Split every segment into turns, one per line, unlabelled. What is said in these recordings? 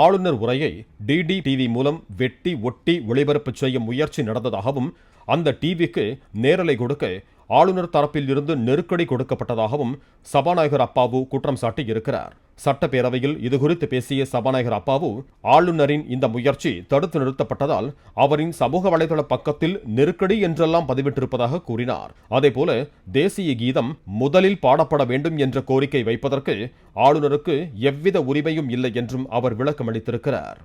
ஆளுநர் உரையை டிடி மூலம் வெட்டி ஒட்டி ஒளிபரப்பு செய்ய முயற்சி நடந்ததாகவும் அந்த டிவிக்கு நேரலை கொடுக்க ஆளுநர் தரப்பில் இருந்து நெருக்கடி கொடுக்கப்பட்டதாகவும் சபாநாயகர் அப்பாவு குற்றம் சாட்டியிருக்கிறார். சட்டப்பேரவையில் இதுகுறித்து பேசிய சபாநாயகர் அப்பாவு, ஆளுநரின் இந்த முயற்சி தடுத்து நிறுத்தப்பட்டதால் அவரின் சமூக வலைதள பக்கத்தில் நெருக்கடி என்றெல்லாம் பதிவிட்டிருப்பதாக கூறினார். அதேபோல தேசிய கீதம் முதலில் பாடப்பட வேண்டும் என்ற கோரிக்கை வைப்பதற்கு ஆளுநருக்கு எவ்வித உரிமையும் இல்லை என்றும் அவர் விளக்கமளித்திருக்கிறார்.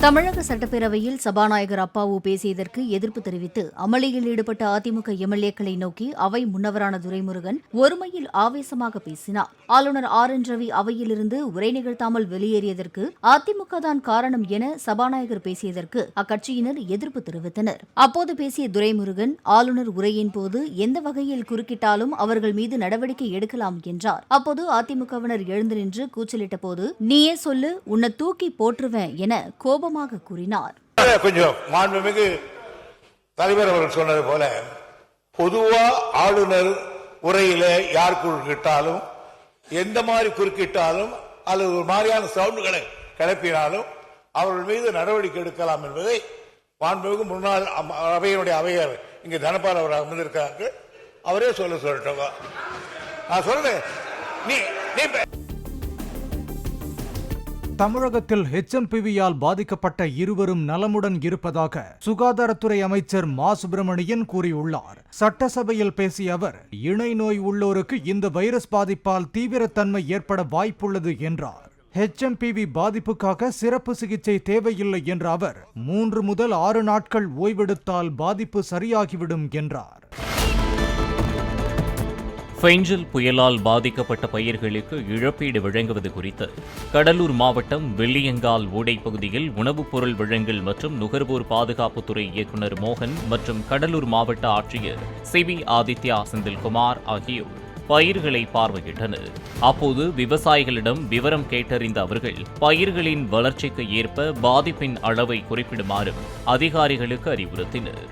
தமிழக சட்டப்பேரவையில் சபாநாயகர் அப்பாவு பேசியதற்கு எதிர்ப்பு தெரிவித்து அமளியில் ஈடுபட்ட அதிமுக எம்எல்ஏக்களை நோக்கி அவை முன்னவரான துரைமுருகன் ஒருமையில் ஆவேசமாக பேசினார். ஆளுநர் RN ரவி அவையிலிருந்து உரை நிகழ்த்தாமல் வெளியேறியதற்கு அதிமுக தான் காரணம் என சபாநாயகர் பேசியதற்கு அக்கட்சியினர் எதிர்ப்பு தெரிவித்தனர். அப்போது பேசிய துரைமுருகன், ஆளுநர் உரையின் போது எந்த வகையில் குறுக்கிட்டாலும் அவர்கள் மீது நடவடிக்கை எடுக்கலாம் என்றார். அப்போது அதிமுகவினர் எழுந்து நின்று கூச்சலிட்ட போது, நீயே சொல்லு, உன்னை தூக்கி போற்றுவேன் என கோபமாக கூறினார்.
கொஞ்சம் மாண்புமிகு தலைவர் அவர்கள் சொன்னது போல, பொதுவா ஆளுநர் உரையில யார் குறுக்கிட்டாலும், எந்த மாதிரி குறுக்கிட்டாலும் அல்லது ஒரு மாதிரியான சவுண்டுகளை கிளப்பினாலும் அவர்கள் மீது நடவடிக்கை எடுக்கலாம் என்பதை மாண்புமிகு முன்னாள் அவையினுடைய அவையர் இங்கு தனபால் அவர் அமர்ந்திருக்கிறார்கள், அவரே சொல்லட்டும். நான் சொல்றேன்.
தமிழகத்தில் HMPVயால் பாதிக்கப்பட்ட இருவரும் நலமுடன் இருப்பதாக சுகாதாரத்துறை அமைச்சர் மா சுப்பிரமணியன் கூறியுள்ளார். சட்டசபையில் பேசிய அவர், இணை நோய் உள்ளோருக்கு இந்த வைரஸ் பாதிப்பால் தீவிரத்தன்மை ஏற்பட வாய்ப்புள்ளது என்றார். HMPV பாதிப்புக்காக சிறப்பு சிகிச்சை தேவையில்லை என்ற அவர், 3 முதல் 6 நாட்கள் ஓய்வெடுத்தால் பாதிப்பு சரியாகிவிடும் என்றார்.
ஃபெஞ்சல் புயலால் பாதிக்கப்பட்ட பயிர்களுக்கு இழப்பீடு வழங்குவது குறித்து கடலூர் மாவட்டம் வெள்ளியங்கால் ஓடை பகுதியில் உணவுப் பொருள் வழங்கல் மற்றும் நுகர்வோர் பாதுகாப்புத்துறை இயக்குநர் மோகன் மற்றும் கடலூர் மாவட்ட ஆட்சியர் CB ஆதித்யா செந்தில்குமார் ஆகியோர் பயிர்களை பார்வையிட்டனர். அப்போது விவசாயிகளிடம் விவரம் கேட்டறிந்த அவர்கள் பயிர்களின் வளர்ச்சிக்கு ஏற்ப பாதிப்பின் அளவை குறிப்பிடுமாறும் அதிகாரிகளுக்கு அறிவுறுத்தினர்.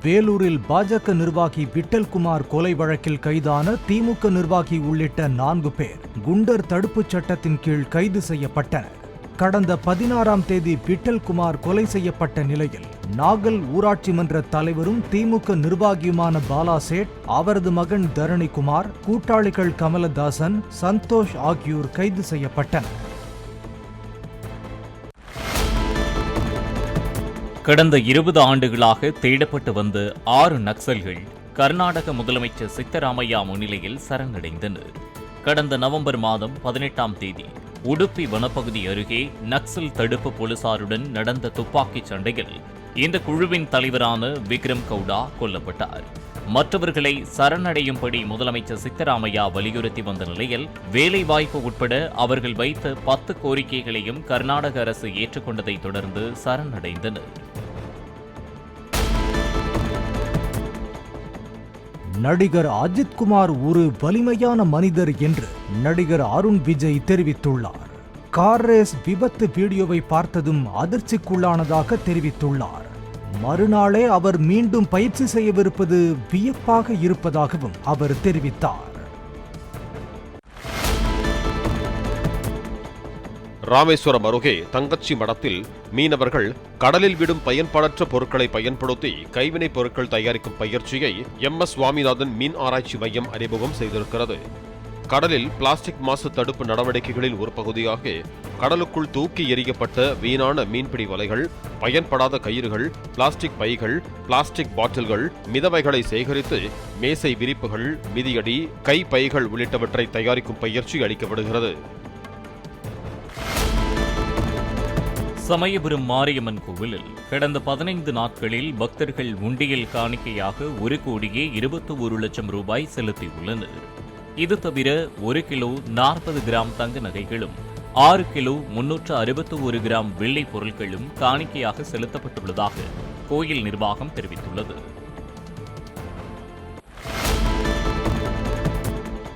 வேலூரில் பாஜக நிர்வாகி விட்டல்குமார் கொலை வழக்கில் கைதான திமுக நிர்வாகி உள்ளிட்ட 4 பேர் குண்டர் தடுப்புச் சட்டத்தின் கீழ் கைது செய்யப்பட்டனர். கடந்த 16ஆம் தேதி விட்டல்குமார் கொலை செய்யப்பட்ட நிலையில் நாகல் ஊராட்சி மன்ற தலைவரும் திமுக நிர்வாகியுமான பாலா சேட், அவரது மகன் தரணிகுமார், கூட்டாளிகள் கமலதாசன், சந்தோஷ் ஆகியோர் கைது செய்யப்பட்டனர்.
கடந்த 20 ஆண்டுகளாக தேடப்பட்டு வந்த 6 நக்சல்கள் கர்நாடக முதலமைச்சர் சித்தராமையா முன்னிலையில் சரணடைந்தனர். கடந்த நவம்பர் மாதம் 18ஆம் தேதி உடுப்பி வனப்பகுதி அருகே நக்சல் தடுப்பு போலீசாருடன் நடந்த துப்பாக்கிச் சண்டையில் இந்த குழுவின் தலைவரான விக்ரம் கவுடா கொல்லப்பட்டார். மற்றவர்களை சரணடையும்படி முதலமைச்சர் சித்தராமையா வலியுறுத்தி வந்த நிலையில் வேலைவாய்ப்பு உட்பட அவர்கள் வைத்த 10 கோரிக்கைகளையும் கர்நாடக அரசு ஏற்றுக்கொண்டதை தொடர்ந்து சரணடைந்தனர்.
நடிகர் அஜித்குமார் ஒரு வலிமையான மனிதர் என்று நடிகர் அருண் விஜய் தெரிவித்துள்ளார். கார் ரேஸ் விபத்து வீடியோவை பார்த்ததும் அதிர்ச்சிக்குள்ளானதாக தெரிவித்துள்ளார். மறுநாளே அவர் மீண்டும் பயிற்சி செய்யவிருப்பது வியப்பாக இருப்பதாகவும் அவர் தெரிவித்தார்.
ராமேஸ்வரம் அருகே தங்கச்சி மடத்தில் மீனவர்கள் கடலில் விடும் பயன்பாடற்ற பொருட்களை பயன்படுத்தி கைவினைப் பொருட்கள் தயாரிக்கும் பயிற்சியை MS சுவாமிநாதன் மீன் ஆராய்ச்சி மையம் அறிமுகம் செய்திருக்கிறது. கடலில் பிளாஸ்டிக் மாசு தடுப்பு நடவடிக்கைகளின் ஒரு பகுதியாக கடலுக்குள் தூக்கி எறியப்பட்ட வீணான மீன்பிடி வலைகள், பயன்படாத கயிறுகள், பிளாஸ்டிக் பைகள், பிளாஸ்டிக் பாட்டில்கள், மிதவைகளை சேகரித்து மேசை விரிப்புகள், மிதியடி, கை பைகள் உள்ளிட்டவற்றை தயாரிக்கும் பயிற்சி அளிக்கப்படுகிறது.
சமயபுரம் மாரியம்மன் கோவிலில் கடந்த 15 நாட்களில் பக்தர்கள் உண்டியல் காணிக்கையாக 1,21,00,000 ரூபாய் செலுத்தியுள்ளனர். இது தவிர 1 கிலோ 40 கிராம் தங்க நகைகளும் 6 கிலோ 361 கிராம் வெள்ளி பொருட்களும் காணிக்கையாக செலுத்தப்பட்டுள்ளதாக கோயில் நிர்வாகம் தெரிவித்துள்ளது.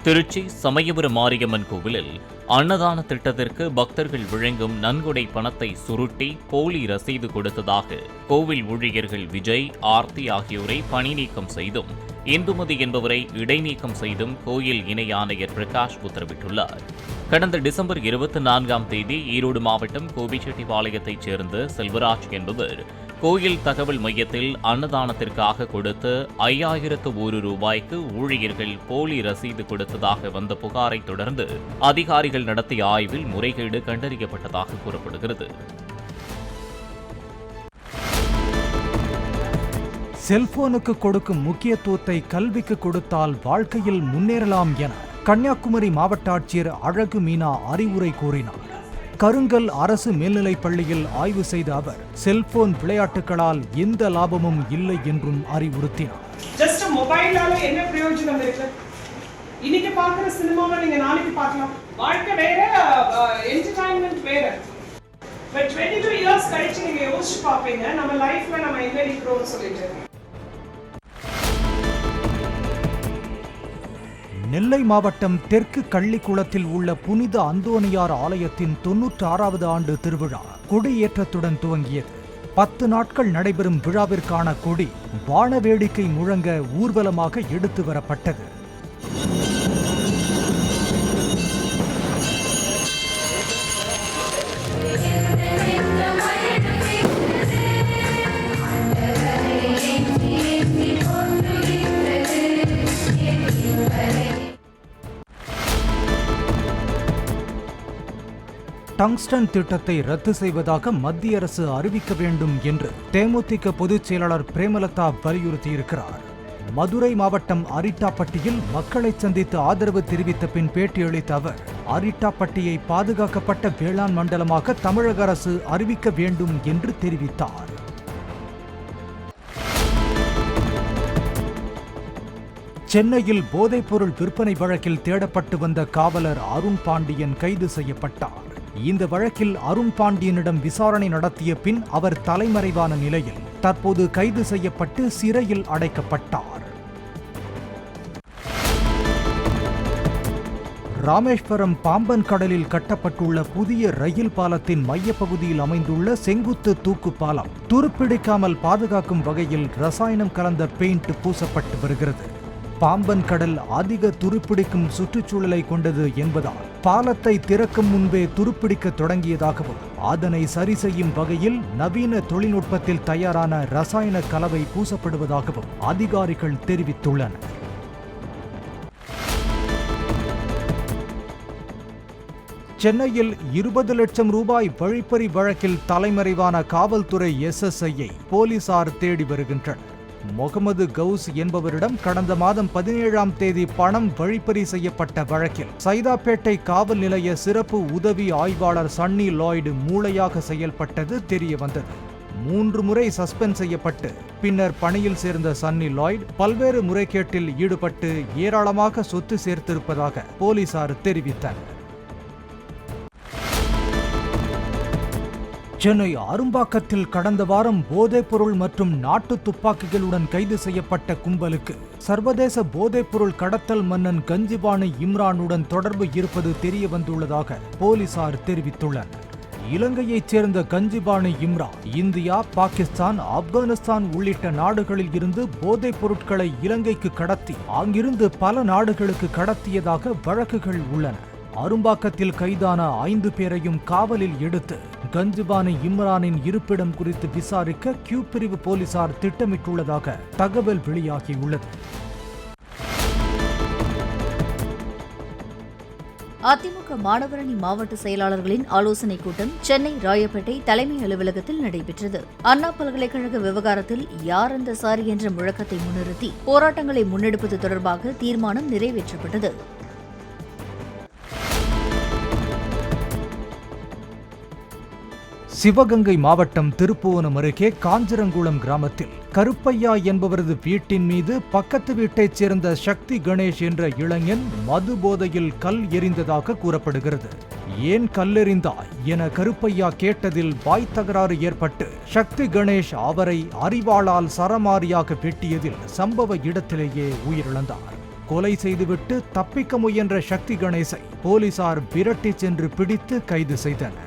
திருச்சி சமயபுரம் மாரியம்மன் கோவிலில் அன்னதான திட்டத்திற்கு பக்தர்கள் வழங்கும் நன்கொடை பணத்தை சுருட்டி போலி ரசீது கொடுத்ததாக கோவில் ஊழியர்கள் விஜய், ஆர்த்தி ஆகியோரை பணி நீக்கம் செய்தும் இந்துமதி என்பவரை இடைநீக்கம் செய்தும் கோயில் இணை ஆணையர் பிரகாஷ் உத்தரவிட்டுள்ளார். கடந்த டிசம்பர் 24ஆம் தேதி ஈரோடு மாவட்டம் கோபிச்செட்டிப்பாளையத்தைச் சேர்ந்த செல்வராஜ் என்பவர் கோயில் தகவல் மையத்தில் அன்னதானத்திற்காக கொடுத்து 5001 ரூபாய்க்கு ஊழியர்கள் போலி ரசீது கொடுத்ததாக வந்த புகாரை தொடர்ந்து அதிகாரிகள் நடத்திய ஆய்வில் முறைகேடு கண்டறியப்பட்டதாக கூறப்படுகிறது.
செல்போனுக்கு கொடுக்கும் முக்கியத்துவத்தை கல்விக்கு கொடுத்தால் வாழ்க்கையில் முன்னேறலாம் என கன்னியாகுமரி மாவட்ட ஆட்சியர் அழகு மீனா அறிவுரை கூறினார். கருங்கல் அரசு மேல்நிலைப் பள்ளியில் ஆய்வு செய்த அவர் செல்போன் விளையாட்டுகளால் எந்த லாபமும் இல்லை என்றும் அறிவுறுத்தினார்.
ஜஸ்ட் மொபைலால என்ன பிரயோஜனம் இருக்கு? இன்னைக்கு பார்க்குற சினிமாவை நீங்க நாளைக்கு பார்க்கலாம். வாழ்க்கை வேற, என்டர்டைன்மெண்ட் வேற. பட் 22 இயர்ஸ் கழிச்சு நீங்க யோசிச்சு பார்ப்பீங்க நம்ம லைஃப்ல நம்ம எங்க இருக்கிறோம்னு சொல்லிட்டு.
நெல்லை மாவட்டம் தெற்கு கள்ளிக்குளத்தில் உள்ள புனித அந்தோனியார் ஆலயத்தின் 96வது ஆண்டு திருவிழா கொடியேற்றத்துடன் துவங்கியது. 10 நாட்கள் நடைபெறும் விழாவிற்கான கொடி வான வேடிக்கை முழங்க ஊர்வலமாக எடுத்து வரப்பட்டது. டங்ஸ்டன் திட்டத்தை ரத்து செய்வதாக மத்திய அரசு அறிவிக்க வேண்டும் என்று தேமுதிக பொதுச் செயலாளர் பிரேமலதா வலியுறுத்தியிருக்கிறார். மதுரை மாவட்டம் அரிட்டாப்பட்டியில் மக்களை சந்தித்து ஆதரவு தெரிவித்த பின் பேட்டியளித்த அவர், அரிட்டாப்பட்டியை பாதுகாக்கப்பட்ட வேளாண் மண்டலமாக தமிழக அரசு அறிவிக்க வேண்டும் என்று தெரிவித்தார். சென்னையில் போதைப்பொருள் விற்பனை வழக்கில் தேடப்பட்டு வந்த காவலர் அருண் பாண்டியன் கைது செய்யப்பட்டார். இந்த வழக்கில் அருண் பாண்டியனிடம் விசாரணை நடத்திய பின் அவர் தலைமறைவான நிலையில் தற்போது கைது செய்யப்பட்டு சிறையில் அடைக்கப்பட்டார். ராமேஸ்வரம் பாம்பன் கடலில் கட்டப்பட்டுள்ள புதிய ரயில் பாலத்தின் மையப்பகுதியில் அமைந்துள்ள செங்குத்து தூக்கு பாலம் துருப்பிடிக்காமல் பாதுகாக்கும் வகையில் ரசாயனம் கலந்த பெயிண்ட் பூசப்பட்டு வருகிறது. பாம்பன் கடல் அதிக துருப்பிடிக்கும் சுற்றுச்சூழலை கொண்டது என்பதால் பாலத்தை திறக்கும் முன்பே துருப்பிடிக்க தொடங்கியதாகவும் அதனை சரி செய்யும் வகையில் நவீன தொழில்நுட்பத்தில் தயாரான ரசாயன கலவை பூசப்படுவதாகவும் அதிகாரிகள் தெரிவித்துள்ளனர். சென்னையில் 20 லட்சம் ரூபாய் வழிப்பறி வழக்கில் தலைமறைவான காவல்துறை SSI-யை போலீசார் தேடி வருகின்றனர். முகமது கவுஸ் என்பவரிடம் கடந்த மாதம் 17ஆம் தேதி பணம் வழிப்பறி செய்யப்பட்ட வழக்கில் சைதாப்பேட்டை காவல் நிலைய சிறப்பு உதவி ஆய்வாளர் சன்னி லாய்டு மூளையாக செயல்பட்டது தெரியவந்தது. 3 முறை சஸ்பெண்ட் செய்யப்பட்டு பின்னர் பணியில் சேர்ந்த சன்னி லாய்டு பல்வேறு முறைகேட்டில் ஈடுபட்டு ஏராளமாக சொத்து சேர்த்திருப்பதாக போலீசார் தெரிவித்தனர். சென்னை அரும்பாக்கத்தில் கடந்த வாரம் போதைப்பொருள் மற்றும் நாட்டு துப்பாக்கிகளுடன் கைது செய்யப்பட்ட கும்பலுக்கு சர்வதேச போதைப்பொருள் கடத்தல் மன்னன் கஞ்சிபானு இம்ரானுடன் தொடர்பு இருப்பது தெரிய வந்துள்ளதாக போலீசார் தெரிவித்துள்ளனர். இலங்கையைச் சேர்ந்த கஞ்சிபானு இம்ரான் இந்தியா, பாகிஸ்தான், ஆப்கானிஸ்தான் உள்ளிட்ட நாடுகளில் இருந்து போதைப் பொருட்களை இலங்கைக்கு கடத்தி அங்கிருந்து பல நாடுகளுக்கு கடத்தியதாக வழக்குகள் உள்ளன. அரும்பாக்கத்தில் கைதான 5 பேரையும் காவலில் எடுத்து கஞ்சிபானு இம்ரானின் இருப்பிடம் குறித்து விசாரிக்க கியூ பிரிவு போலீசார் திட்டமிட்டுள்ளதாக தகவல் வெளியாகியுள்ளது.
அதிமுக மாணவரணி மாவட்ட செயலாளர்களின் ஆலோசனைக் கூட்டம் சென்னை ராயப்பேட்டை தலைமை அலுவலகத்தில் நடைபெற்றது. அண்ணா பல்கலைக்கழக விவகாரத்தில் யார் அந்த சாரி என்ற முழக்கத்தை முன்னிறுத்தி போராட்டங்களை முன்னெடுப்பது தொடர்பாக தீர்மானம் நிறைவேற்றப்பட்டது.
சிவகங்கை மாவட்டம் திருப்புவனம் அருகே காஞ்சிரங்குளம் கிராமத்தில் கருப்பையா என்பவரது வீட்டின் மீது பக்கத்து வீட்டைச் சேர்ந்த சக்தி கணேஷ் என்ற இளைஞன் மது போதையில் கல் எறிந்ததாக கூறப்படுகிறது. ஏன் கல்லெறிந்தாய் என கருப்பையா கேட்டதில் வாய் தகராறு ஏற்பட்டு சக்தி கணேஷ் அவரை அரிவாளால் சரமாரியாக வெட்டியதில் சம்பவ இடத்திலேயே உயிரிழந்தார். கொலை செய்துவிட்டு தப்பிக்க முயன்ற சக்தி கணேசை போலீசார் விரட்டிச் சென்று பிடித்து கைது செய்தனர்.